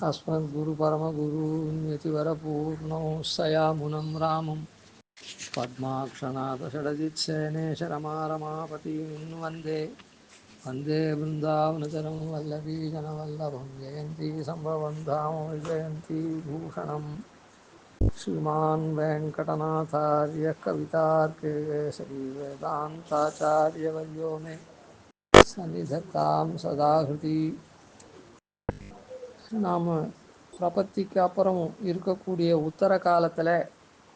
अस्मद्गुरुपरमगुरून्यतिवरपूर्णौ सयामुनं रामं पद्माक्षनाथषडजित्सेनेशरमारमापतीं वन्दे वन्दे वृन्दावनचरं वल्लभीजनवल्लभं जयन्ती सम्भवं धाम जयन्ती भूषणं श्रीमान् वेङ्कटनाथार्य कवितार्किकेसरी वेदान्ताचार्यवर्यो मे सन्निधत्तां सदा हृदि நாம் பிரபத்திக்கு அப்புறம் இருக்கக்கூடிய உத்தர காலத்தில்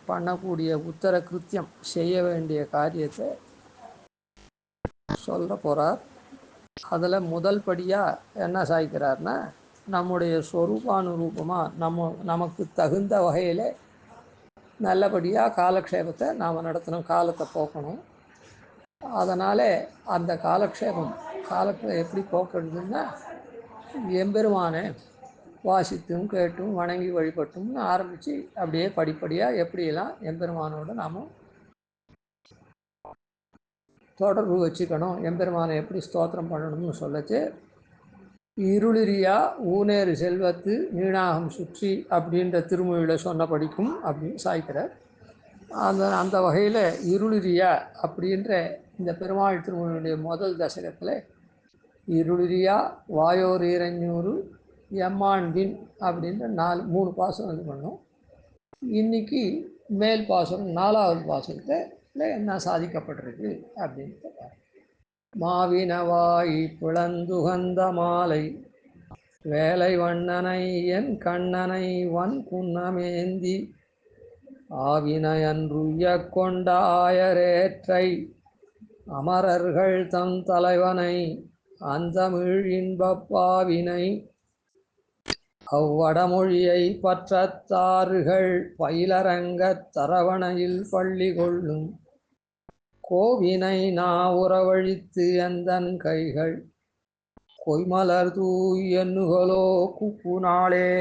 பண்ணக்கூடிய உத்தர கிருத்தியம் செய்ய வேண்டிய காரியத்தை சொல்ல போகிறார். அதில் முதல் படியாக என்ன சாய்க்கிறார்னா, நம்முடைய ஸ்வரூபானுரூபமாக நமக்கு தகுந்த வகையில் நல்லபடியாக காலக்ஷேபத்தை நாம் நடத்தணும், காலத்தை போக்கணும். அதனால் அந்த காலத்தை எப்படி போக்குறதுன்னா, எம்பெருமானே வாசித்தும் கேட்டும் வணங்கி வழிபட்டும் ஆரம்பித்து அப்படியே படிப்படியாக எப்படியெல்லாம் எம்பெருமானோடு நாம் தொடர்பு வச்சுக்கணும், எம்பெருமானை எப்படி ஸ்தோத்திரம் பண்ணணும்னு சொல்லச்சு, இருளிரியா ஊனேறு செல்வத்து நீணாகம் சுற்றி அப்படின்ற திருமொழியில் சொன்ன படிக்கும் அப்படின்னு சாய்க்கிறார். அந்த வகையில் இருளிரியா அப்படின்ற இந்த பெருமாள் திருமொழியுடைய முதல் தசகத்தில் இருளிரியா வாயோர் ஈரஞ்சூறு எம்மாண்டின் அப்படின்ற 3 பாசனம் இது பண்ணோம். இன்னைக்கு மேல் பாசனம் 4வது பாசனத்தில் என்ன சாதிக்கப்பட்டிருக்கு அப்படின்ட்டு, மாவினவாய் பிளந்துகந்த மாலை வேலை வண்ணனை என் கண்ணனை வன் குன்னமேந்தி ஆவினையன்றுய கொண்ட ஆயரேற்றை அமரர்கள் தம் தலைவனை அந்தமிழ் இன்பப்பாவினை அவ்வடமொழியை பற்றத்தாறுகள் பயிலரங்கத் தரவணையில் பள்ளி கொள்ளும் கோவினை உறவழித்து எந்தன் கைகள் கொய்மலர் தூய் எண்ணுகளோ குப்பு நாளே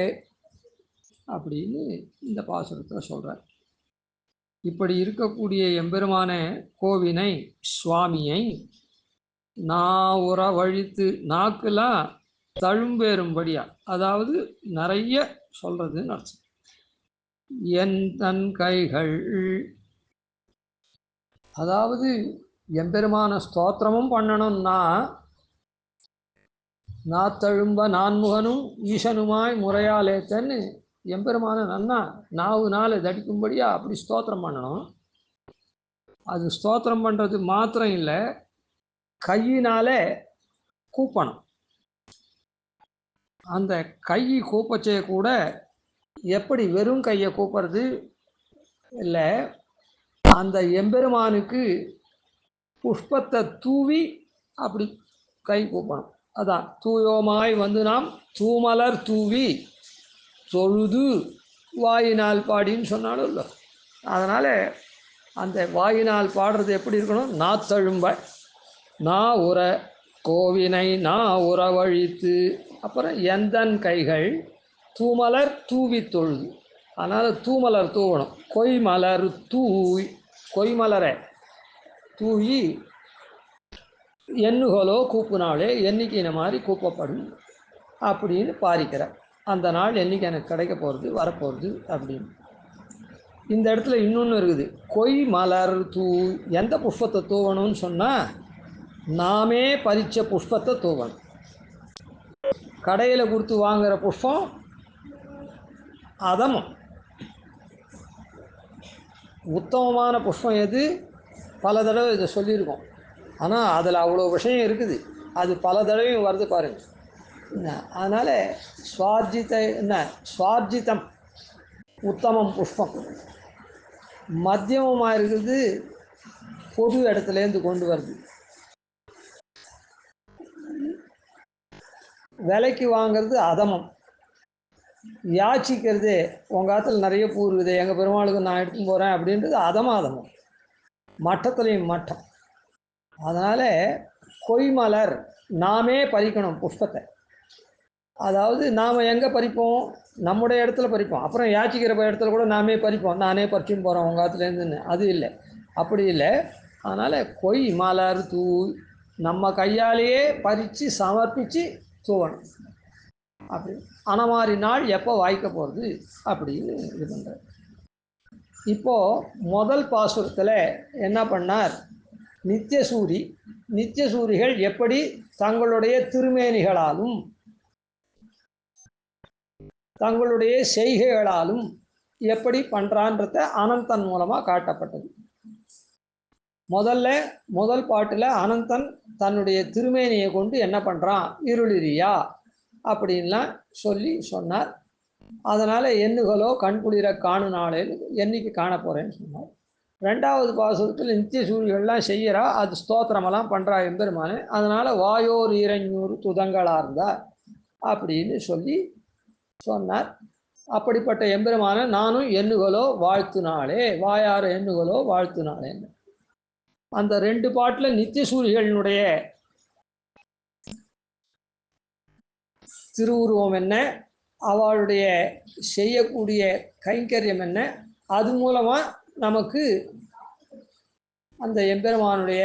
அப்படின்னு இந்த பாசுரத்தில் சொல்கிறார். இப்படி இருக்கக்கூடிய எம்பெருமான கோவினை சுவாமியை உறவழித்து, நாக்கெல்லாம் தழும்பேறும்படியா, அதாவது நிறைய சொல்றதுன்னு அர்த்தம். என் தன் கைகள், அதாவது எம்பெருமான ஸ்தோத்திரமும் பண்ணணும்னா நாத்தழும்ப நான்முகனும் ஈசனுமாய் முறையாலேத்தன்னு எம்பெருமான நன்னா நாலு தடிக்கும்படியா அப்படி ஸ்தோத்திரம் பண்ணணும். அது ஸ்தோத்திரம் பண்ணுறது மாத்திரம் இல்லை, கையினாலே கூப்பணும். அந்த கை கூப்பச்சே கூட எப்படி வெறும் கையை கூப்புறது இல்லை, அந்த எம்பெருமானுக்கு புஷ்பத்தை தூவி அப்படி கை கூப்பணும். அதான் தூயோமாய் வந்து நாம் தூமலர் தூவி தொழுது வாயினால் பாடின்னு சொன்னாலும் இல்லை. அதனால் அந்த வாயினால் பாடுறது எப்படி இருக்கணும், நாத்தழும்ப உற கோவினை உறவழித்து, அப்புறம் எந்தன் கைகள் தூமலர் தூவி தொழுது. அதனால் தூமலர் தூவணும். கொய்மலர் தூய், கொய்மலரை தூவி எண்ணுகளோ கூப்புனாலே எண்ணிக்கையின மாதிரி கூப்பப்படும் அப்படின்னு பாரிக்கிறார். அந்த நாள் என்னைக்கு எனக்கு கிடைக்க போகிறது வரப்போகிறது அப்படின்னு. இந்த இடத்துல இன்னொன்று இருக்குது, கொய்மலர் தூய். எந்த புஷ்பத்தை தூவணும்னு சொன்னால், நாமே பறித்த புஷ்பத்தை தூவணும். கடையில் கொடுத்து வாங்குகிற புஷ்பம் அதமும். உத்தமமான புஷ்பம் எது, பல தடவை இதை சொல்லியிருக்கோம். ஆனால் அதில் அவ்வளோ விஷயம் இருக்குது, அது பல தடவையும் வருது பாருங்கள். அதனால் சுவார்ஜிதம் உத்தமம் புஷ்பம். மத்தியமமாக இருக்குது பொது இடத்துலேருந்து கொண்டு வருது. விலைக்கு வாங்கிறது அதமம். யாச்சிக்கிறது, உங்கள் காலத்தில் நிறைய பூ இருக்குது, எங்கள் பெருமாளுக்கு நான் எடுத்துன்னு போகிறேன் அப்படின்றது அதமம். மட்டத்துலேயும் மட்டம். அதனால் கொய்மலர் நாமே பறிக்கணும் புஷ்பத்தை. அதாவது நாம் எங்கே பறிப்போம், நம்முடைய இடத்துல பறிப்போம். அப்புறம் யாச்சிக்கிற இடத்துல கூட நாமே பறிப்போம், நானே பறிச்சுன்னு போகிறேன் உங்கள் காலத்துலேருந்துன்னு. அது இல்லை, அப்படி இல்லை. அதனால் கொய்மலர் தூய், நம்ம கையாலேயே பறித்து சமர்ப்பித்து தூவணும். அப்படி அனமாரி நாள் எப்போ வாய்க்க போகிறது அப்படின்னு இது பண்ணுறார். இப்போது முதல் பாசுரத்தில் என்ன பண்ணார், நித்தியசூரிகள் எப்படி தங்களுடைய திருமேனிகளாலும் தங்களுடைய செய்கைகளாலும் எப்படி பண்ணுறான்றத அனந்தன் மூலமாக காட்டப்பட்டது. முதல் பாட்டில் அனந்தன் தன்னுடைய திருமேனியை கொண்டு என்ன பண்ணுறான், இருளிரியா அப்படின்லாம் சொன்னார். அதனால் எண்ணுகளோ கண்குளிர காணு நாளேன்னு என்னைக்கு காண போகிறேன்னு சொன்னார். ரெண்டாவது பாசுரத்தில் நித்திய சூரியர்கள்லாம் செய்கிறா, அது ஸ்தோத்திரமெல்லாம் பண்ணுறா எம்பெருமானே. அதனால் வாயோர் ஈரஞ்சூறு துதங்களார்ந்தா அப்படின்னு சொன்னார். அப்படிப்பட்ட எம்பெருமான நானும் எண்ணுகளோ வாழ்த்துனாளே, வாயார எண்ணுகளோ வாழ்த்துனாளேன்னு. அந்த ரெண்டு பாட்டில் நித்திய சூரிகளினுடைய திருவுருவம் என்ன, அவளுடைய செய்யக்கூடிய கைங்கரியம் என்ன, அது மூலமாக நமக்கு அந்த எம்பெருமானுடைய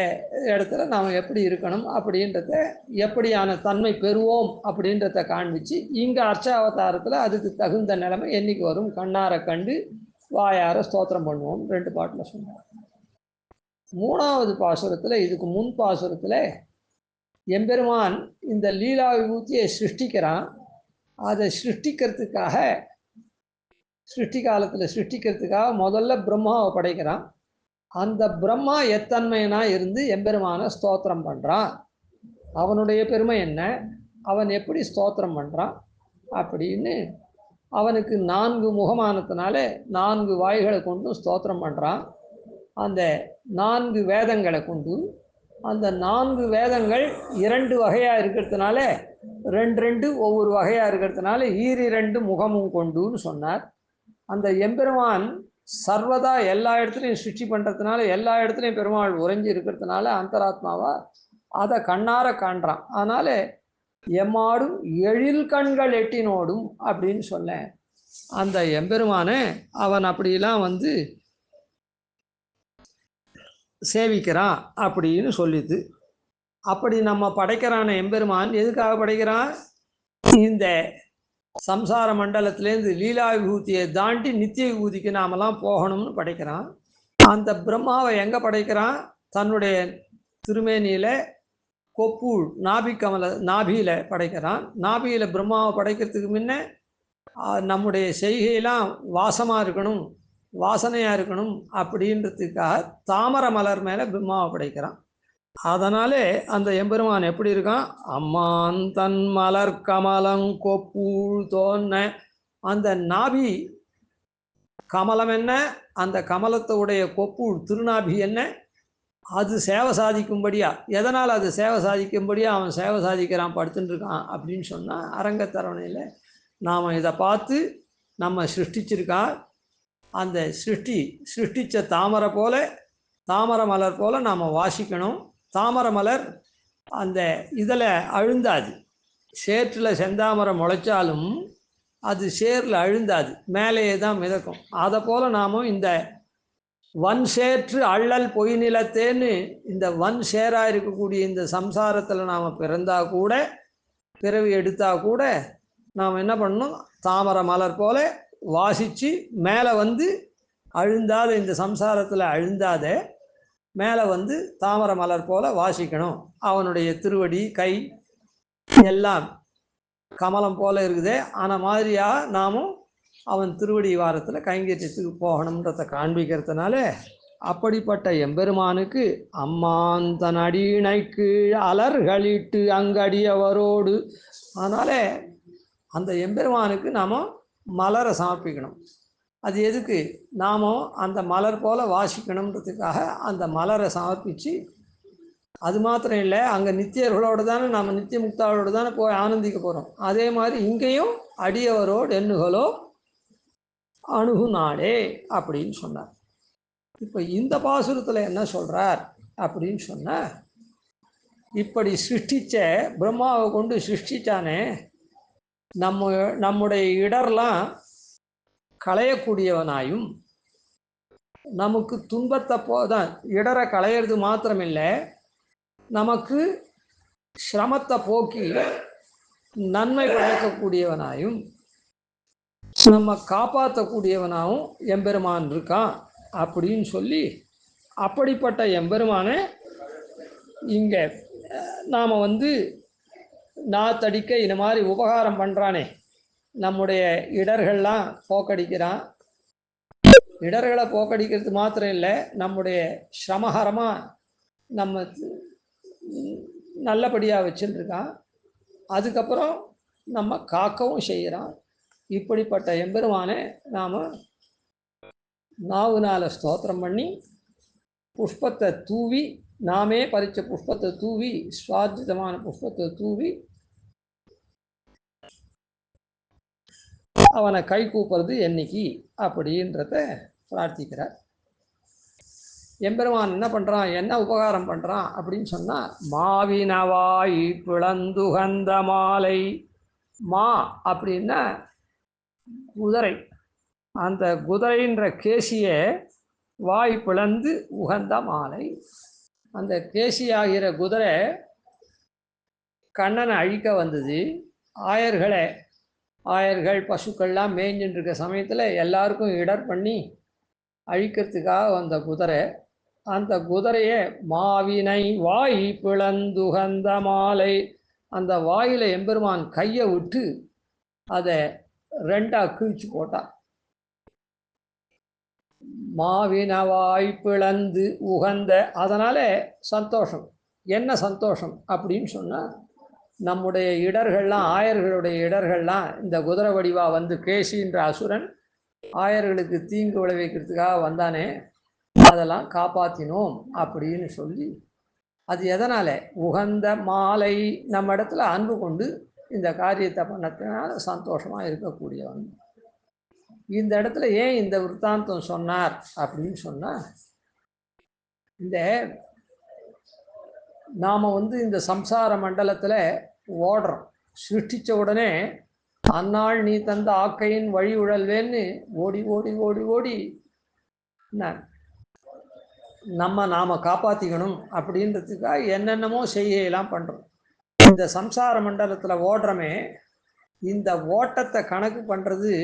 இடத்துல நாம் எப்படி இருக்கணும் அப்படின்றத, எப்படியான தன்மை பெறுவோம் அப்படின்றத காண்பிச்சு இங்கே அர்ச்சாவதாரத்தில் அதுக்கு தகுந்த நிலைமை என்னைக்கு வரும், கண்ணார கண்டு வாயார ஸ்தோத்திரம் பண்ணுவோம் ரெண்டு பாட்டில் சொன்னார். மூணாவது பாசுரத்தில், இதுக்கு முன் பாசுரத்தில் எம்பெருமான் இந்த லீலா விபூத்தியை சிருஷ்டிக்கிறான். அதை சிருஷ்டி காலத்தில் சிருஷ்டிக்கிறதுக்காக முதல்ல பிரம்மாவை படைக்கிறான். அந்த பிரம்மா எத்தன்மையனா இருந்து எம்பெருமான ஸ்தோத்திரம் பண்ணுறான். அவனுடைய பெருமை என்ன, அவன் எப்படி ஸ்தோத்திரம் பண்ணுறான் அப்படின்னு அவனுக்கு 4 முகமானத்தினால 4 வாய்களை கொண்டு ஸ்தோத்திரம் பண்ணுறான். அந்த 4 வேதங்களை கொண்டு, அந்த 4 வேதங்கள் 2 வகையாக இருக்கிறதுனால 2 ஒவ்வொரு வகையாக இருக்கிறதுனால 2 முகமும் கொண்டுன்னு சொன்னார். அந்த எம்பெருமான் சர்வதா எல்லா இடத்துலையும் சிருஷ்டி பண்ணுறதுனால, எல்லா இடத்துலையும் பெருமாள் உறைஞ்சி இருக்கிறதுனால அந்தராத்மாவா அதை கண்ணார காண்றான். அதனால் எம்மாடும் எழில் கண்கள் எட்டினோடும் அப்படின்னு சொல்ல, அந்த எம்பெருமானை அவன் அப்படிலாம் சேவிக்கிறான் அப்படின்னு சொல்லிது. அப்படி நம்ம படைக்கிறான எம்பெருமான் எதுக்காக படைக்கிறான், இந்த சம்சார மண்டலத்திலேருந்து லீலா விபூதியை தாண்டி நித்திய விபூதிக்கு நாமெல்லாம் போகணும்னு படைக்கிறான். அந்த பிரம்மாவை எங்கே படைக்கிறான், தன்னுடைய திருமேனியில் கொப்பூழ் நாபியில் படைக்கிறான். நாபியில் பிரம்மாவை படைக்கிறதுக்கு முன்ன நம்முடைய செய்கையெல்லாம் வாசமாக இருக்கணும், வாசனையாக இருக்கணும் அப்படின்றதுக்காக தாமரை மலர் மேலே பிரம்மாவை படைக்கிறான். அதனாலே அந்த எம்பெருமான் எப்படி இருக்கான், அம்மான் தன் மலர் கமலம் கொப்பூழ் தோன்ன. அந்த நாபி கமலம் என்ன, அந்த கமலத்தோடைய கொப்பூழ் திருநாபி என்ன, அது சேவை சாதிக்கும்படியா. எதனால் அது சேவை சாதிக்கும்படியா அவன் சேவை சாதிக்கிறான், படுத்துட்டு இருக்கான் அப்படின்னு சொன்னால், அரங்கத்தரவணையில் நாம் இதை பார்த்து நம்ம சிருஷ்டிச்சிருக்கா. அந்த சிருஷ்டித்த தாமரை மலர் போல் நாம் வாசிக்கணும். தாமரை மலர் அந்த இதில் அழுந்தாது, சேற்றில் செந்தாமரை முளைச்சாலும் அது சேரில் அழுந்தாது, மேலேயே தான் மிதக்கும். அதை போல் நாமும் இந்த வன் சேற்று அள்ளல் பொய் நிலத்தேன்னு இந்த வன் சேராக இருக்கக்கூடிய இந்த சம்சாரத்தில் நாம் பிறவி எடுத்தால் கூட நாம் என்ன பண்ணணும், தாமரை மலர் போல் வாசித்து மேலே அழுந்தாத, இந்த சம்சாரத்தில் அழுந்தாத மேலே தாமரை மலர் போல் வாசிக்கணும். அவனுடைய திருவடி கை எல்லாம் கமலம் போல் இருக்குதே, ஆனால் மாதிரியாக நாமும் அவன் திருவடி வாரத்தில் கைங்கரியத்துக்கு போகணுன்றதை காண்பிக்கிறதுனால அப்படிப்பட்ட எம்பெருமானுக்கு அம்மான் தன் அடியினைக்கு அலர்களிட்டு அங்கடியவரோடு. அதனால் அந்த எம்பெருமானுக்கு நாம் மலரை சமர்ப்பிக்கணும். அது எதுக்கு, நாமும் அந்த மலர் போல் வாசிக்கணுன்றதுக்காக அந்த மலரை சமர்ப்பித்து, அது மாத்திரம் இல்லை, அங்கே நித்தியர்களோடு தானே நம்ம நித்திய முக்தாவோடு தானே போய் ஆனந்திக்க போகிறோம். அதே மாதிரி இங்கேயும் அடியவரோடு எண்ணுகளோ அணுகு நாடே அப்படின்னு சொன்னார். இப்போ இந்த பாசுரத்தில் என்ன சொல்கிறார் அப்படின்னு சொன்னால், இப்படி சிருஷ்டித்த பிரம்மாவை கொண்டு சிருஷ்டித்தானே, நம்முடைய இடர்லாம் களையக்கூடியவனாயும், நமக்கு துன்பத்தை போதான் இடரை களையிறது மாத்திரமில்லை, நமக்கு சிரமத்தை போக்கி நன்மை பயக்கக்கூடியவனாயும் நம்ம காப்பாற்றக்கூடியவனாகவும் எம்பெருமான் இருக்கான் அப்படின்னு சொல்லி, அப்படிப்பட்ட எம்பெருமானை இங்கே நாம் நாத்தடிக்க இந்த மாதிரி உபகாரம் பண்ணுறானே, நம்முடைய இடர்கள்லாம் போக்கடிக்கிறான். இடர்களை போக்கடிக்கிறது மாத்திரம் இல்லை, நம்முடைய சிரமகரமாக நம்ம நல்லபடியாக வச்சுருக்கான். அதுக்கப்புறம் நம்ம காக்கவும் செய்கிறான். இப்படிப்பட்ட எம்பெருமானை நாம் நாவுனால ஸ்தோத்திரம் பண்ணி, புஷ்பத்தை தூவி, நாமே பறித்த புஷ்பத்தை தூவி, சுவார்ஜிதமான புஷ்பத்தை தூவி அவனை கை கூப்புறது என்னைக்கு அப்படின்றத பிரார்த்திக்கிறார். எம்பெருமான் என்ன பண்ணுறான், என்ன உபகாரம் பண்ணுறான் அப்படின்னு சொன்னால், மாவினவாய் பிளந்துகந்த மாலை. மா அப்படின்னா குதிரை. அந்த குதிரைன்ற கேசியை வாய் பிளந்து உகந்த மாலை. அந்த கேசியாகிற குதிரை கண்ணனை அழிக்க வந்தது. ஆயர்கள் பசுக்கள்லாம் மேய்ஞ்சின்னு இருக்க சமயத்தில் எல்லாருக்கும் இடர் பண்ணி அழிக்கிறதுக்காக வந்த குதிரை. அந்த குதிரையை மாவினை வாய் பிளந்துகந்த மாலை, அந்த வாயில் எம்பெருமான் கையை விட்டு அதை ரெண்டாக கிழிச்சு போட்டான். மாவினவாய் பிளந்து உகந்த, அதனால சந்தோஷம். என்ன சந்தோஷம் அப்படின்னு சொன்னால், நம்முடைய இடர்கள்லாம், ஆயர்களுடைய இடர்கள்லாம் இந்த குதிரை வடிவாக வந்து கேசின்ற அசுரன் ஆயர்களுக்கு தீங்கு விளைவிக்கிறதுக்காக வந்தானே, அதெல்லாம் காப்பாற்றினோம் அப்படின்னு சொல்லி, அது எதனால், உகந்த மாலை, நம்ம இடத்துல அன்பு கொண்டு இந்த காரியத்தை பண்ணத்தினால சந்தோஷமாக இருக்கக்கூடியவன். இந்த இடத்துல ஏன் இந்த விற்த்தாந்தம் சொன்னார் அப்படின்னு சொன்னால், இந்த நாம் இந்த சம்சார மண்டலத்தில் ஓடுறோம். சிருஷ்டித்த உடனே அந்நாள் நீ தந்த ஆக்கையின் வழி உழல்வேன்னு ஓடி ஓடி ஓடி ஓடி நாம் காப்பாற்றிக்கணும் அப்படின்றதுக்காக என்னென்னமோ செய்யலாம் பண்ணுறோம். இந்த சம்சார மண்டலத்தில் ஓடுறமே, இந்த ஓட்டத்தை கணக்கு பண்ணுறது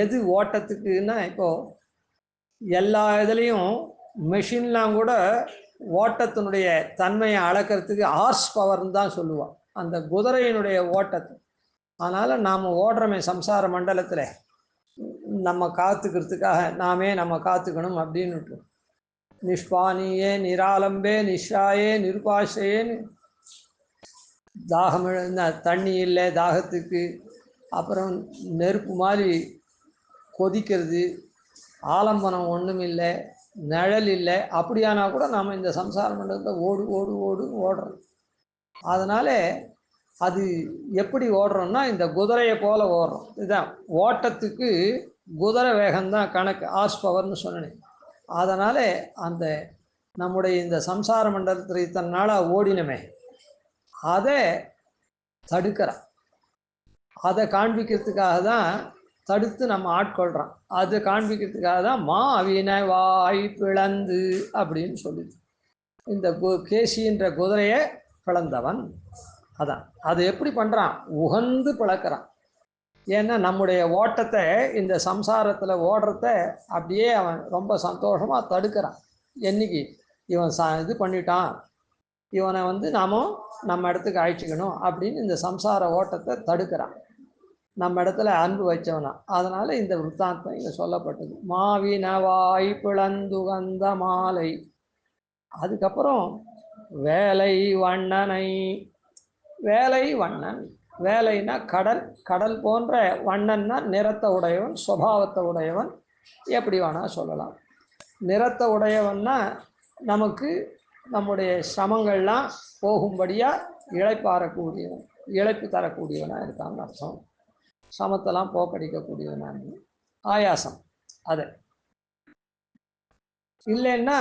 எது ஓட்டத்துக்குன்னா, இப்போது எல்லா இதுலேயும் மெஷின்லாம் கூட ஓட்டத்தினுடைய தன்மையை அளக்கிறதுக்கு ஹார்ஸ் பவர்னு தான் சொல்லுவாள், அந்த குதிரையினுடைய ஓட்டத்தை. அதனால் நாம் ஓடுறோமே சம்சார மண்டலத்தில், நம்ம காத்துக்கிறதுக்காக நாமே நம்ம காத்துக்கணும் அப்படின்னுட்டு, நிஷ்பானியே நிராலம்பே நிஷாயே நிருபாஷேன்னு, தாகம் தண்ணி இல்லை தாகத்துக்கு, அப்புறம் நெருப்பு மாதிரி கொதிக்கிறது, ஆலம்பனம் ஒன்றும் இல்லை, நிழல் இல்லை, அப்படியானா கூட நாம் இந்த சம்சார மண்டலத்தை ஓடு ஓடு ஓடு ஓடுறோம். அதனால் அது எப்படி ஓடுறோம்னா, இந்த குதிரையை போல் ஓடுறோம். இதுதான் ஓட்டத்துக்கு குதிரை வேகம்தான் கணக்கு, ஹார்ஸ் பவர்னு சொன்னேன். அதனால் அந்த நம்முடைய இந்த சம்சார மண்டலத்தில் இத்தனை நாளாக ஓடினமே, அதை தடுக்கிறான். அதை காண்பிக்கிறதுக்காக தான் தடுத்து நம்ம ஆட்கொள்கிறோம். அதை காண்பிக்கிறதுக்காக தான் மாவினை வாய் பிளந்து அப்படின்னு சொல்லுது. இந்த கேசின்ற குதிரையை பிளந்தவன் அதான். அது எப்படி பண்ணுறான், உகந்து பிளக்கிறான். ஏன்னா நம்முடைய ஓட்டத்தை, இந்த சம்சாரத்தில் ஓடுறத அப்படியே அவன் ரொம்ப சந்தோஷமாக தடுக்கிறான். என்னைக்கு இவன் இது பண்ணிட்டான், இவனை நாம நம்ம இடத்துக்கு அழைச்சிக்கணும் அப்படின்னு இந்த சம்சார ஓட்டத்தை தடுக்கிறான், நம்ம இடத்துல அன்பு வச்சவனா. அதனால் இந்த விற்த்தாந்தம் இங்கே சொல்லப்பட்டது. மாவினவாய் பிளந்துகந்த மாலை. அதுக்கப்புறம் வேலை வண்ணனை. வேலை வண்ணன், வேலைன்னா கடல், கடல் போன்ற, வண்ணன்னா நிறத்தை உடையவன், சுபாவத்தை உடையவன், எப்படி வேணால் சொல்லலாம். நிறத்தை உடையவன்னா நமக்கு நம்முடைய சிரமங்கள்லாம் போகும்படியாக இளைப்பாறக்கூடியவன், இழைப்பு தரக்கூடியவனாக இருக்கான்னு அர்த்தம். சமத்தெல்லாம் போக்கடிக்கக்கூடியவனாக, ஆயாசம் அது இல்லைன்னா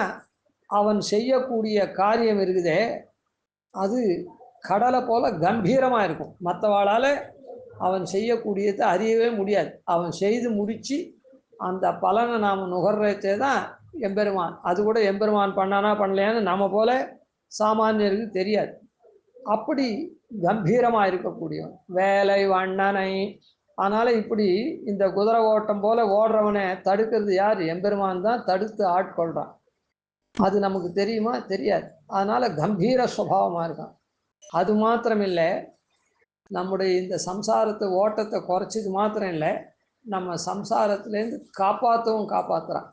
அவன் செய்யக்கூடிய காரியம் இருக்குதே, அது கடலை போல் கம்பீரமாக இருக்கும். மற்றவாளால் அவன் செய்யக்கூடியதை அறியவே முடியாது. அவன் செய்து முடித்து அந்த பலனை நாம் நுகர்றதே தான் எம்பெருமான். அது கூட எம்பெருமான் பண்ணானா பண்ணலையான்னு நம்ம போல் சாமானியருக்கு தெரியாது. அப்படி கம்பீரமாக இருக்கக்கூடியவன் வேலை வண்ணனை. அதனால இப்படி இந்த குதிரை ஓட்டம் போல ஓடுறவனை தடுக்கிறது யார்? எம்பெருமான் தான் தடுத்து ஆட்கொள்றான். அது நமக்கு தெரியுமா? தெரியாது. அதனால கம்பீர சுபாவமாக இருக்கான். அது மாத்திரமில்லை, நம்முடைய இந்த சம்சாரத்தை ஓட்டத்தை குறைச்சது மாத்திரம் இல்லை, நம்ம சம்சாரத்துலேருந்து காப்பாற்றுறான்.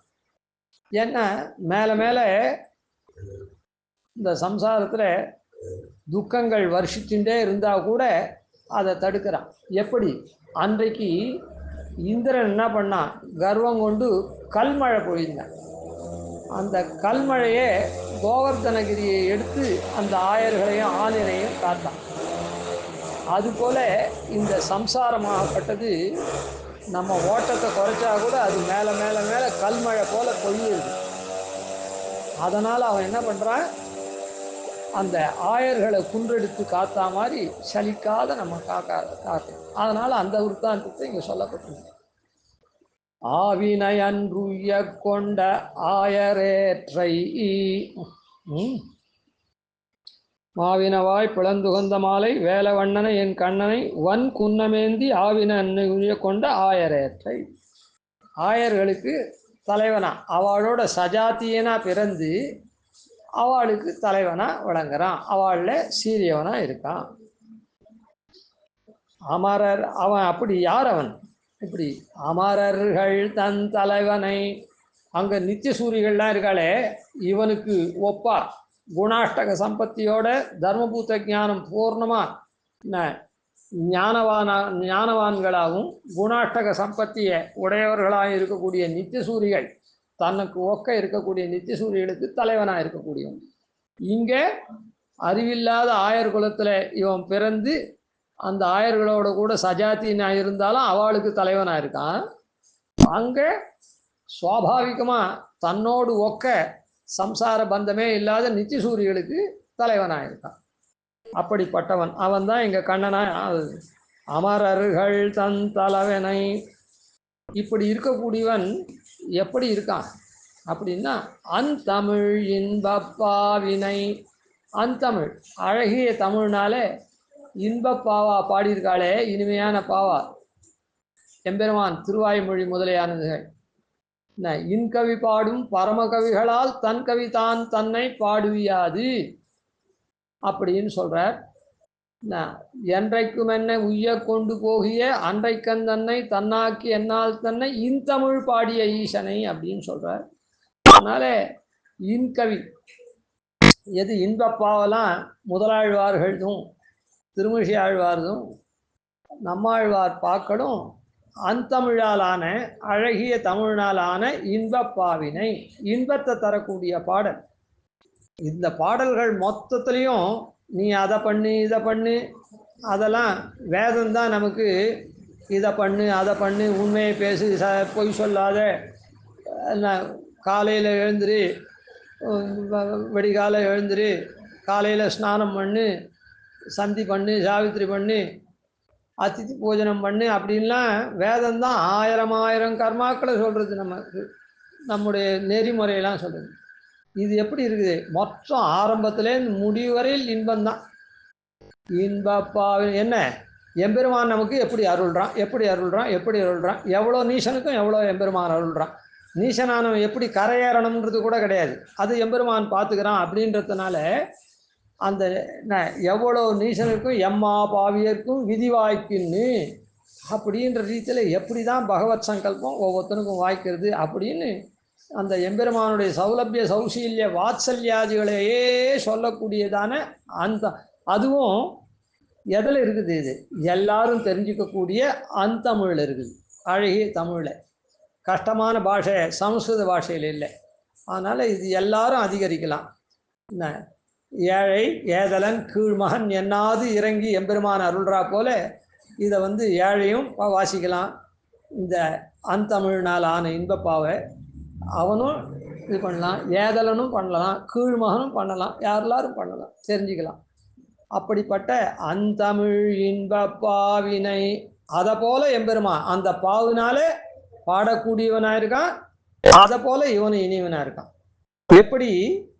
ஏன்னா மேலே மேலே இந்த சம்சாரத்தில் துக்கங்கள் வருஷிச்சுட்டே இருந்தால் கூட அதை தடுக்கிறான். எப்படி? அன்றைக்கு இந்திரன் என்ன பண்ணான்? கர்வம் கொண்டு கல்மழை பொழிந்தான். அந்த கல்மழையே கோவர்தனகிரியை எடுத்து அந்த ஆயர்களையும் ஆணினையும் காத்தான். அதுபோல் இந்த சம்சாரமாகப்பட்டது நம்ம ஓட்டத்தை குறைச்சா கூட அது மேலே மேலே மேலே கல்மழை போல் பொழியுது. அதனால் அவன் என்ன பண்ணுறான்? அந்த ஆயர்களை குன்றெடுத்து காத்தா மாதிரி சலிக்காத நம்ம காக்கணும். அதனால் அந்த விருத்தாந்தத்தை இங்கே சொல்லப்பட்டிருக்கு. ஆவினை அன்றுய கொண்ட ஆயரேற்றை மாவினவாய் பிளந்துகந்த மாலை வேலவண்ணனை என் கண்ணனை வன் குன்னமேந்தி ஆவின அன்னுய கொண்ட ஆயரேற்றை. ஆயர்களுக்கு தலைவனா, அவளோட சஜாத்தியனா பிறந்து அவளுக்கு தலைவனா விளங்குறான். அவளில் சீரியவனா இருக்கான். அமரர் அவன். அப்படி யார் அவன்? இப்படி அமரர்கள் தன் தலைவனை. அங்கே நித்தியசூரிகள்லாம் இருக்காளே, இவனுக்கு ஒப்பா குணாஷ்டக சம்பத்தியோட தர்மபூத்த ஞானம் பூர்ணமாக ஞானவான்களாகவும் குணாஷ்டக சம்பத்தியை உடையவர்களாக இருக்கக்கூடிய நித்தியசூரிகள், தனக்கு ஒக்க இருக்கக்கூடிய நித்தியசூரிகளுக்கு தலைவனாக இருக்கக்கூடியவன். இங்கே அறிவில்லாத ஆயர் குலத்தில் இவன் பிறந்து அந்த ஆயர்களோட கூட சஜாத்தியனாக இருந்தாலும் அவளுக்கு தலைவனாக இருக்கான். அங்கே சுவாபாவிகமாக தன்னோடு ஒக்க சம்சார பந்தமே இல்லாத நித்தியசூரிகளுக்கு தலைவனாக இருக்கான். அப்படிப்பட்டவன் அவன் தான் இங்கே கண்ணனா. அமரர்கள் தன் தலைவனை. இப்படி இருக்கக்கூடியவன் எப்படி இருக்கான் அப்படின்னா, அந்தமிழ் இன்பப்பாவினை. அந்தமிழ் அழகிய தமிழ்னாலே இன்பப்பாவா பாடியிருக்காளே, இனிமையான பாவா எம்பெருமான் திருவாய்மொழி முதலியானதுகள். இன்கவி பாடும் பரமகவிகளால் தன் கவி தான் தன்னை பாடுவியாது அப்படின்னு சொல்றார். என்றைக்கும் என்ன உய்ய கொண்டு போகிய அன்றைக்கன் தன்னை தன்னாக்கி என்னால் தன்னை இன்தமிழ் பாடிய ஈசனை அப்படின்னு சொல்றார். அதனால இன்கவி எது? இன்பப்பாவெல்லாம் முதலாழ்வார்கள்தும் திருமிழி ஆழ்வார்தும் நம்மாழ்வார் பாக்களும் அந்தமிழாலான அழகிய தமிழ்நாளான இன்பப்பாவினை, இன்பத்தை தரக்கூடிய பாடல். இந்த பாடல்கள் மொத்தத்துலேயும் நீ அதை பண்ணு இதை பண்ணு, அதெல்லாம் வேதம்தான் நமக்கு இதை பண்ணு அதை பண்ணு, உண்மையை பேசு, பொய் சொல்லாத, காலையில் எழுந்துரு, வெடிகாலை எழுந்துரு, காலையில் ஸ்நானம் பண்ணு, சந்தி பண்ணு, சாவித்திரி பண்ணு, அதித்தி பூஜனம் பண்ணு அப்படின்லாம் வேதம்தான் ஆயிரம் கர்மாக்களை சொல்கிறது நமக்கு, நம்முடைய நெறிமுறையெல்லாம் சொல்கிறது. இது எப்படி இருக்குது? மொத்தம் ஆரம்பத்துலேருந்து முடிவு வரையில் இன்பந்தான். இன்பப்பாவின் என்ன? எம்பெருமான் நமக்கு எப்படி அருள்றான், எவ்வளோ நீசனுக்கும் எவ்வளோ எம்பெருமான் அருள்றான். நீசனானவன் எப்படி கரையேறணுன்றது கூட கிடையாது, அது எம்பெருமான் பார்த்துக்கிறான். அப்படின்றதுனால அந்த எவ்வளோ நீசனுக்கும் எம்மா பாவியர்க்கும் விதி வாய்க்குன்னு அப்படின்ற ரீதியில் எப்படி தான் பகவத் சங்கல்பம் ஒவ்வொருத்தனுக்கும் வாய்க்கிறது அப்படின்னு அந்த எம்பெருமானுடைய சௌலபிய சௌசீல்ய வாத்சல்யாதிகளையே சொல்லக்கூடியதான அந்த, அதுவும் எதில் இருக்குது? இது எல்லாரும் தெரிஞ்சுக்கக்கூடிய அந்தமிழில் இருக்குது, அழகிய தமிழில். கஷ்டமான பாஷை சமஸ்கிருத பாஷையில் இல்லை. அதனால் இது எல்லாரும் அதிகரிக்கலாம். என்ன ஏழை ஏதலன் கீழ்மகன் என்னாது இறங்கி எம்பெருமான் அருள்றா போல இதை ஏழையும் வாசிக்கலாம். இந்த அந்தமிழ்னால் ஆன இன்பப்பாவை அவனும் இது பண்ணலாம், ஏதலனும் பண்ணலாம், கீழ்மகனும் பண்ணலாம், யாரெல்லாரும் பண்ணலாம், தெரிஞ்சுக்கலாம். அப்படிப்பட்ட அந்தமிழ் இன்பப்பாவினை அதை போல எம்பெருமான் அந்த பாவினாலே பாடக்கூடியவனாக இருக்கான். அதை போல இவனு இனிவனாக இருக்கான். எப்படி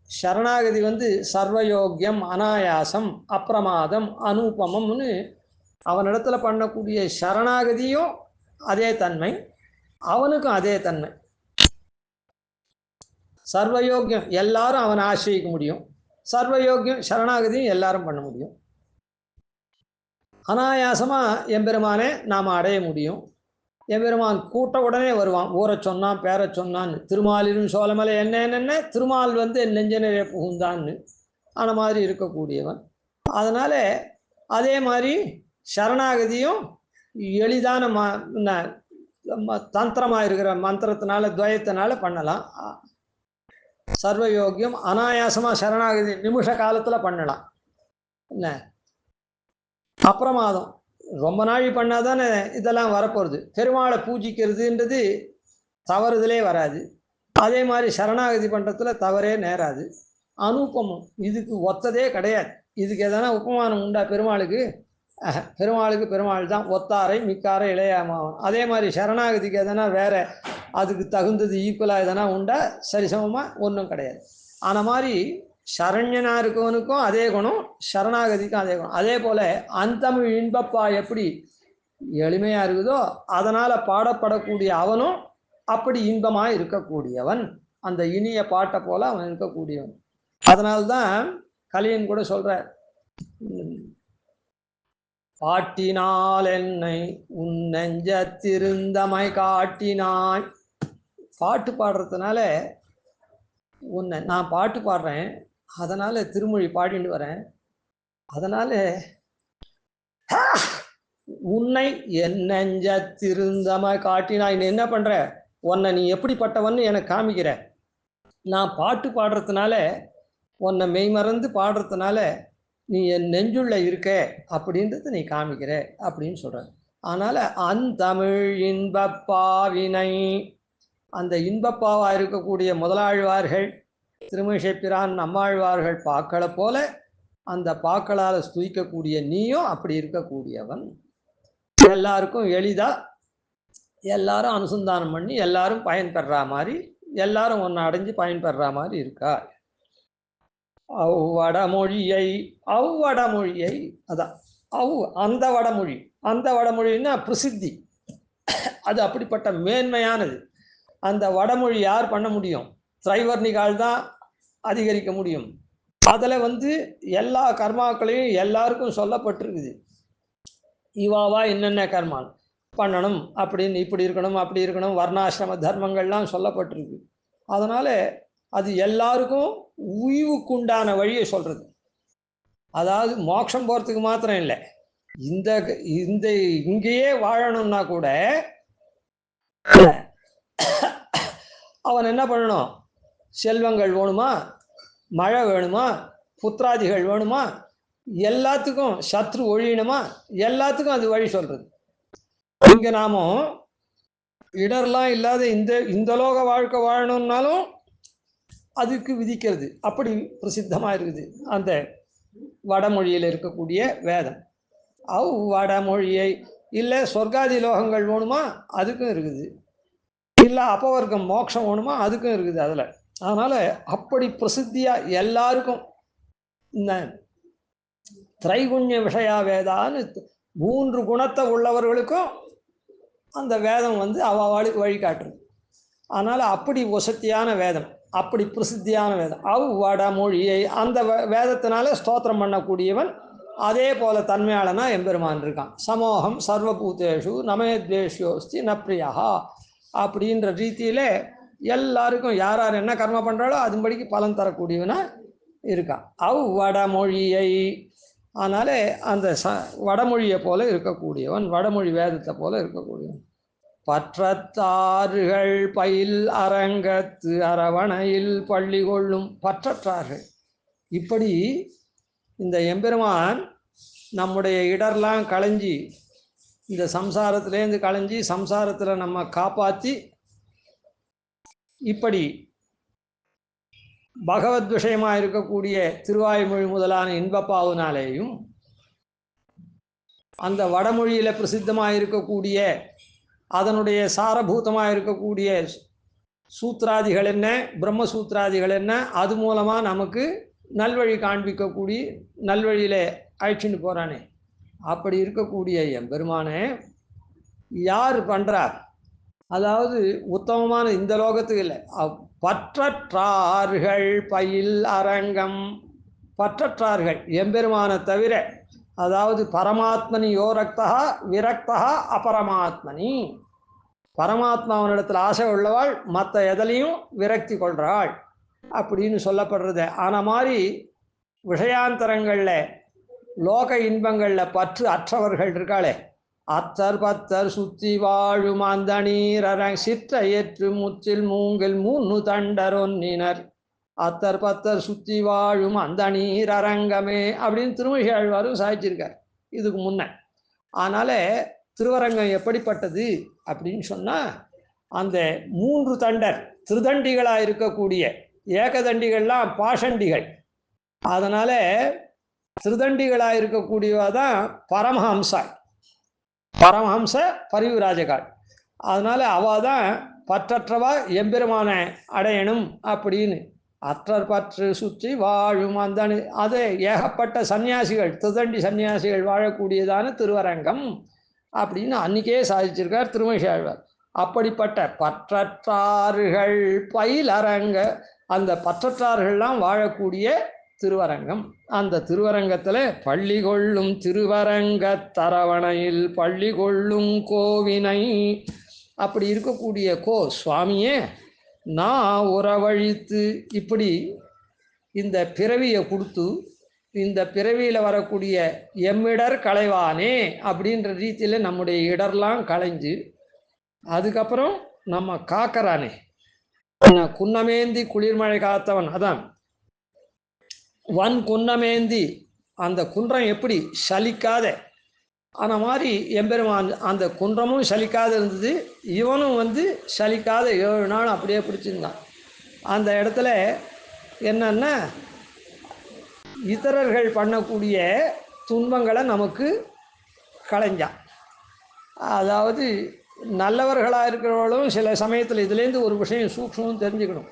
சரணாகதி வந்து சர்வயோக்கியம், அனாயாசம், அப்பிரமாதம், அனுபமம்னு அவனிடத்துல பண்ணக்கூடிய சரணாகதியும் அதே தன்மை, அவனுக்கும் அதே தன்மை. சர்வயோக்கியம் எல்லாரும் அவனை ஆசிரியிக்க முடியும், சர்வயோக்கியம் சரணாகதியும் எல்லாரும் பண்ண முடியும். அனாயாசமாக எம்பெருமானே நாம் அடைய முடியும். எம்பெருமான் கூட்ட உடனே வருவான், ஊரை சொன்னான் பேரை சொன்னான்னு. திருமாலிரும் சோழமலை என்னென்ன திருமால் வந்து நெஞ்சனரே புகுந்தான்னு அந்த மாதிரி இருக்கக்கூடியவன். அதனால் அதே மாதிரி சரணாகதியும் எளிதான தந்திரமாக இருக்கிற மந்திரத்தினால துவயத்தினால பண்ணலாம். சர்வயோக்கியம் அனாயாசமாக சரணாகதி நிமிஷ காலத்தில் பண்ணலாம். என்ன அப்பிரமாதம் ரொம்ப நாள் பண்ணாதானே இதெல்லாம் வரப்போகிறது. பெருமாளை பூஜிக்கிறதுன்றது தவறுதலே வராது. அதே மாதிரி சரணாகதி பண்ணுறதுல தவறே நேராது. அனுபமம் இதுக்கு ஒத்ததே கிடையாது. இதுக்கு எதனா உபமானம் உண்டா பெருமாளுக்கு? பெருமாளுக்கு பெருமாள் தான், ஒத்தாரை மிக்காரை இளையாமாவன். அதே மாதிரி சரணாகதிக்கு எதனா வேறு அதுக்கு தகுந்தது ஈக்குவலாக எதனா உண்டா? சரிசமமாக ஒன்றும் கிடையாது. ஆன மாதிரி சரண்யனாக இருக்கவனுக்கும் அதே குணம், சரணாகதிக்கும் அதே குணம். அதே போல் அந்தமிழ் இன்பப்பா எப்படி எளிமையாக இருக்குதோ அதனால் பாடப்படக்கூடிய அவனும் அப்படி இன்பமாக இருக்கக்கூடியவன். அந்த இனிய பாட்டை போல் அவன் இருக்கக்கூடியவன். அதனால்தான் கலியன் கூட சொல்கிற, பாட்டினால் என்னை உன் நெஞ்சத்திருந்தமை காட்டினாய். பாட்டு பாடுறதுனால உன்னை நான் பாட்டு பாடுறேன், அதனால் திருமொழி பாடிட்டு வரேன். அதனால் உன்னை என் நெஞ்சத்திருந்தமை காட்டினாய். நீ என்ன பண்ணுற, உன்னை நீ எப்படிப்பட்டவன்னு எனக்கு காமிக்கிற. நான் பாட்டு பாடுறதுனால, உன்னை மெய்மறந்து பாடுறதுனால நீ என் நெஞ்சுள்ள இருக்க அப்படின்றது நீ காமிக்கிற அப்படின்னு சொல்கிற. அதனால் அந்தமிழ் இன்பப்பாவினை, அந்த இன்பப்பாவாக இருக்கக்கூடிய முதலாழ்வார்கள், திருமிசைப்பிரான், நம்மாழ்வார்கள் பாக்களை போல அந்த பாக்களால் ஸ்துதிக்கக்கூடிய நீயும் அப்படி இருக்கக்கூடியவன். எல்லாருக்கும் எளிதாக எல்லாரும் அனுசந்தானம் பண்ணி எல்லாரும் பயன்பெறா மாதிரி, எல்லாரும் ஒன்று அடைஞ்சு பயன்பெறா மாதிரி இருக்கா. அவ்வடமொழியை அவ்வடமொழியை அதான் அந்த வடமொழி. அந்த வடமொழின்னா பிரசித்தி, அது அப்படிப்பட்ட மேன்மையானது. அந்த வடமொழி யார் பண்ண முடியும்? திரைவர்ணிகால் தான் அதிகரிக்க முடியும். அதில் வந்து எல்லா கர்மாக்களையும் எல்லாருக்கும் சொல்லப்பட்டிருக்குது. இவாவா என்னென்ன கர்மான் பண்ணணும் அப்படின்னு, இப்படி இருக்கணும் அப்படி இருக்கணும், வர்ணாசிரம தர்மங்கள்லாம் சொல்லப்பட்டிருக்கு. அதனால் அது எல்லாருக்கும் உய்வுக்குண்டான வழியை சொல்கிறது. அதாவது மோட்சம் போகிறதுக்கு மாத்திரம் இல்லை, இந்த இந்த இங்கேயே வாழணும்னா கூட அவன் என்ன பண்ணணும்? செல்வங்கள் வேணுமா, மழை வேணுமா, புத்திராதிகள் வேணுமா, எல்லாத்துக்கும் சத்ரு ஒழியணுமா, எல்லாத்துக்கும் அது வழி சொல்கிறது. இங்கே நாம இடர்லாம் இல்லாத இந்த லோக வாழ்க்கை வாழணும்னாலும் அதுக்கு விதிக்கிறது. அப்படி பிரசித்தமாக இருக்குது அந்த வடமொழியில் இருக்கக்கூடிய வேதம். வடமொழியை இல்லை சொர்க்காதி லோகங்கள் வேணுமா, அதுக்கும் இருக்குது. இல்லை அப்பவர்க்கம் மோட்சம் வேணுமா, அதுக்கும் இருக்குது அதில். அதனால் அப்படி பிரசித்தியாக எல்லாருக்கும் இந்த திரைகுண்ய விஷயா வேதான்னு 3 குணத்தை உள்ளவர்களுக்கும் அந்த வேதம் வந்து அவளுக்கு வழிகாட்டுறது. அதனால் அப்படி வசத்தியான வேதம், அப்படி பிரசித்தியான வேதம். வடமொழியை அந்த வேதத்தினால ஸ்தோத்திரம் பண்ணக்கூடியவன். அதே போல தன்மையாளனா எம்பெருமான் இருக்கான். சமோகம் சர்வபூதேஷு நமேத்வேஷ்யோஸ்தி ந பிரியா அப்படின்ற ரீதியில் எல்லாருக்கும் யார் யார் என்ன கர்மம் பண்ணுறாளோ அதுபடிக்கு பலன் தரக்கூடியவனா இருக்கான். வடமொழியை, அதனால அந்த வடமொழியை போல இருக்கக்கூடியவன், வடமொழி வேதத்தை போல இருக்கக்கூடியவன். பற்றத்தாறுகள் பயில் அரங்கத்து அரவணையில் பள்ளி கொள்ளும் பற்றற்றார்கள். இப்படி இந்த எம்பெருமான் நம்முடைய இடர்லாம் களைஞ்சி, இந்த சம்சாரத்திலேருந்து களைஞ்சி சம்சாரத்தில் நம்ம காப்பாற்றி, இப்படி பகவத் விஷயமாக இருக்கக்கூடிய திருவாய்மொழி முதலான இன்பப்பாவினாலேயும் அந்த வடமொழியில் பிரசித்தமாக இருக்கக்கூடிய அதனுடைய சாரபூதமாக இருக்கக்கூடிய சூத்திராதிகள் என்ன, பிரம்மசூத்திராதிகள் என்ன, அது மூலமாக நமக்கு நல்வழி காண்பிக்கக்கூடிய நல்வழியில் அழைச்சின்னு போகிறானே, அப்படி இருக்கக்கூடிய எம்பெருமானே யார் பண்ணுறார்? அதாவது உத்தமமான இந்த லோகத்துக்கு இல்லை, பற்றற்றார்கள் பயில் அரங்கம். பற்றற்றார்கள் எம்பெருமானை தவிர, அதாவது பரமாத்மனி யோரக்தா விரக்தா அபரமாத்மனி. பரமாத்மாவனிடத்தில் ஆசை உள்ளவாள் மற்ற எதிலையும் விரக்தி கொள்கிறாள் அப்படின்னு சொல்லப்படுறது. ஆன மாதிரி விஷயாந்தரங்களில் லோக இன்பங்களில் பற்று அற்றவர்கள் இருக்காளே, அத்தர் பத்தர் சுத்தி வாழும் அந்த நீரரங் சிற்ற ஏற்று முற்றில் மூங்கில் மூன்னு தண்டரொன்னினர் அத்தர் பத்தர் சுத்தி வாழும் அந்த நீரரங்கமே அப்படின்னு திருமழியாழ்வாரும் சாதிச்சிருக்கார் இதுக்கு முன்ன. அதனால திருவரங்கம் எப்படிப்பட்டது அப்படின்னு சொன்னால், அந்த 3 தண்டர் திருதண்டிகளாக இருக்கக்கூடிய, ஏகதண்டிகள்லாம் பாஷண்டிகள், அதனால் திருதண்டிகளாக இருக்கக்கூடியவா தான் பரமஹம்சா, பரமஹம்ச பரிவிராஜகாள். அதனால் அவள் தான் பற்றற்றவா எம்பெருமானை அடையணும் அப்படின்னு. அற்றர் பற்று சுற்றி வாழும் அந்த அது ஏகப்பட்ட சன்னியாசிகள், திருதண்டி சன்னியாசிகள் வாழக்கூடியதான திருவரங்கம் அப்படின்னு அன்றைக்கே சாதிச்சிருக்கார் திருமழியாழ்வார். அப்படிப்பட்ட பற்றற்றார்கள் பயிலரங்க, அந்த பற்றற்றார்கள்லாம் வாழக்கூடிய திருவரங்கம். அந்த திருவரங்கத்தில் பள்ளி கொள்ளும் திருவரங்க தரவணையில் பள்ளி கொள்ளும் கோவினை. அப்படி இருக்கக்கூடிய சுவாமியே நான் உறவழித்து இப்படி இந்த பிறவியை கொடுத்து இந்த பிறவியில் வரக்கூடிய எம்மிடர் களைவானே அப்படின்ற ரீதியில் நம்முடைய இடர்லாம் களைஞ்சு அதுக்கப்புறம் நம்ம காக்கறானே, குன்னமேந்தி குளிர்மழை காத்தவன். அதான் குன்னமேந்தி, அந்த குன்றம் எப்படி சலிக்காத, அந்த மாதிரி எம்பெருமான் அந்த குன்றமும் சலிக்காத இருந்தது, இவனும் சலிக்காத 7 நாள் அப்படியே பிடிச்சிருந்தான். அந்த இடத்துல என்னன்னா, இதரர்கள் பண்ணக்கூடிய துன்பங்களை நமக்கு களைஞ்சான். அதாவது நல்லவர்களாக இருக்கிறவர்களும் சில சமயத்தில் இதுலேருந்து ஒரு விஷயம் சூக்ஷ்மம் தெரிஞ்சுக்கணும்.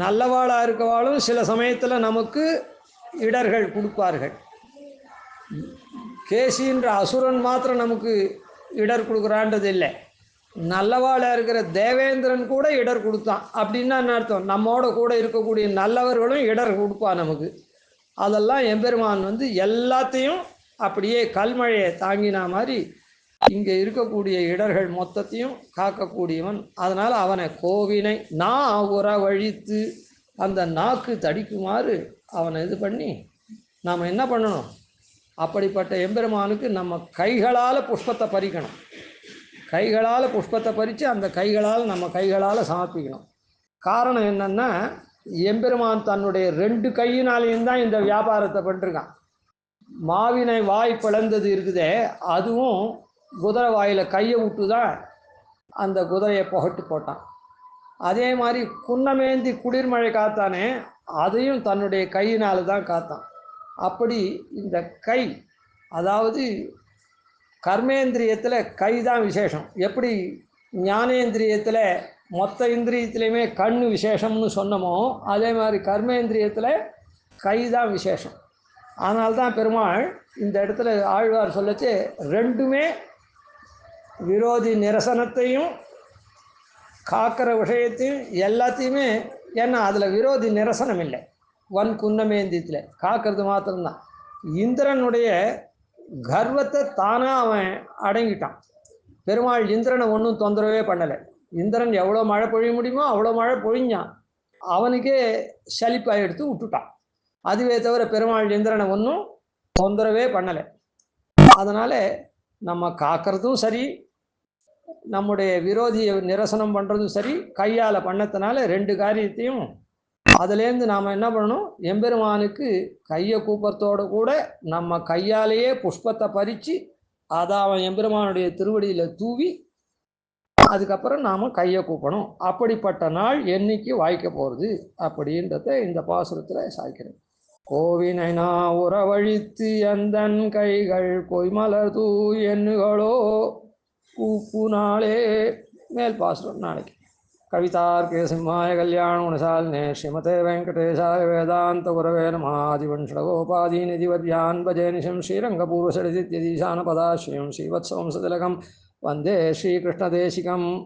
நல்லவாளாக இருக்கிறவாளும் சில சமயத்தில் நமக்கு இடர்கள் கொடுப்பார்கள். கேசின்ற அசுரன் மாத்திரம் நமக்கு இடர் கொடுக்குறான்றது இல்லை, நல்லவாளாக இருக்கிற தேவேந்திரன் கூட இடர் கொடுத்தான். அப்படின்னா என்ன அர்த்தம்? நம்மோட கூட இருக்கக்கூடிய நல்லவர்களும் இடர் கொடுப்பான் நமக்கு. அதெல்லாம் எம்பெருமான் எல்லாத்தையும் அப்படியே கல்மழையை தாங்கினா மாதிரி இங்கே இருக்கக்கூடிய இடர்கள் மொத்தத்தையும் காக்கக்கூடியவன். அதனால் அவனை கோவினை நான் உறவழித்து, அந்த நாக்கு தடிக்குமாறு அவனை இது பண்ணி நாம் என்ன பண்ணணும்? அப்படிப்பட்ட எம்பெருமானுக்கு நம்ம கைகளால் புஷ்பத்தை பறிக்கணும். கைகளால் புஷ்பத்தை பறித்து அந்த கைகளால் நம்ம கைகளால் சமர்ப்பிக்கணும். காரணம் என்னென்னா, எம்பெருமான் தன்னுடைய 2 கையினாலேயும் தான் இந்த வியாபாரத்தை பண்ணிருக்கான். மாவினை வாய் பிளந்தது இருக்குதே, அதுவும் குதிரை வாயில் கையை விட்டு தான் அந்த குதிரையை புகட்டு போட்டான். அதே மாதிரி குன்னமேந்தி குளிர்மழை காத்தானே, அதையும் தன்னுடைய கையினால் தான் காத்தான். அப்படி இந்த கை, அதாவது கர்மேந்திரியத்தில் கை தான் விசேஷம். எப்படி ஞானேந்திரியத்தில் மொத்த இந்திரியத்திலையுமே கண் விசேஷம்னு சொன்னமோ, அதே மாதிரி கர்மேந்திரியத்தில் கை தான் விசேஷம். அதனால்தான் பெருமாள் இந்த இடத்துல ஆழ்வார் சொல்லச்சு, 2மே விரோதி நிரசனத்தையும் காக்கிற விஷயத்தையும் எல்லாத்தையுமே. ஏன்னா அதில் விரோதி நிரசனம் இல்லை, குன்னமேந்தியத்தில் காக்கிறது மாத்திரம்தான். இந்திரனுடைய கர்வத்தை தானாக அவன் அடங்கிட்டான். பெருமாள் இந்திரனை ஒன்றும் தொந்தரவே பண்ணலை. இந்திரன் எவ்வளோ மழை பொழிய முடியுமோ அவ்வளோ மழை பொழிஞ்சான். அவனுக்கே சலிப்பாக எடுத்து விட்டுட்டான். அதுவே தவிர பெருமாள் இந்திரனை ஒன்றும் தொந்தரவே பண்ணலை. அதனால் நம்ம காக்கிறதும் சரி, நம்முடைய விரோதியை நிரசனம் பண்ணுறதும் சரி, கையால் பண்ணத்தினால 2 காரியத்தையும் அதுலேருந்து நாம் என்ன பண்ணணும்? எம்பெருமானுக்கு கையை கூப்பத்தோடு கூட நம்ம கையாலேயே புஷ்பத்தை பறித்து அதை அவன் எம்பெருமானுடைய திருவடியில் தூவி அதுக்கப்புறம் நாம் கையை கூப்பணும். அப்படிப்பட்ட நாள் என்னைக்கு வாய்க்க போகிறது அப்படின்றத இந்த பாசுரத்தில் சாய்க்கிறேன். கோவினை நான் உறவழித்து அந்தன் கைகள் கொய்மலர் தூ எண்ணுகளோ கூப்பு நாளே. மேல் பாசுரம் நாளைக்கு. कवितार्के सिंहाय कल्याणगुणशालिने श्रीमते वेंकटेशाय वेदान्तगुरवे नमः। आदिवंशगोपादीनिधिवर्यान् भजे निशं श्रीरङ्गपूर्वसरिदित्यधीशानपदाश्रयं श्रीवत्सवंसतिलकं वन्दे श्रीकृष्णदेशिकम्।